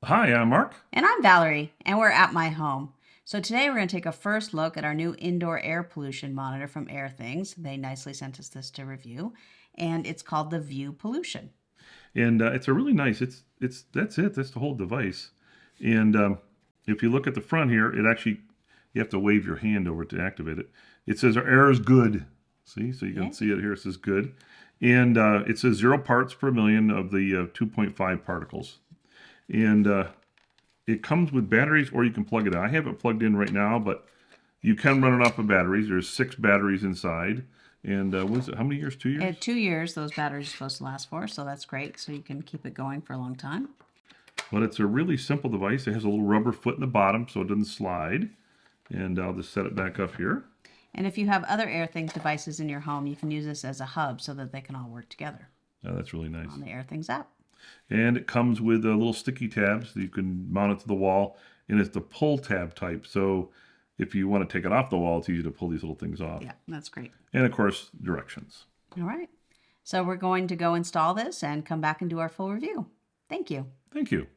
Hi, I'm Mark. And I'm Valerie, and we're at my home. So today we're going to take a first look at our new indoor air pollution monitor from Airthings. They nicely sent us this to review, and it's called the View Pollution. And it's a really nice. It's that's it. That's the whole device. And if you look at the front here, it actually you have to wave your hand over it to activate it. It says our air is good. See, so you can see it here. It says good, and it says 0 parts per million of the 2.5 particles. And it comes with batteries, or you can plug it in. I have it plugged in right now, but you can run it off of batteries. There's 6 batteries inside. And what is it? How many years? 2 years? 2 years those batteries are supposed to last for, so that's great. So you can keep it going for a long time. But it's a really simple device. It has a little rubber foot in the bottom so it doesn't slide. And I'll just set it back up here. And if you have other Airthings devices in your home, you can use this as a hub so that they can all work together. Oh, that's really nice. On the Airthings app. And it comes with little sticky tabs that you can mount it to the wall. And it's the pull tab type. So if you want to take it off the wall, it's easy to pull these little things off. Yeah, that's great. And of course, directions. All right. So we're going to go install this and come back and do our full review. Thank you. Thank you.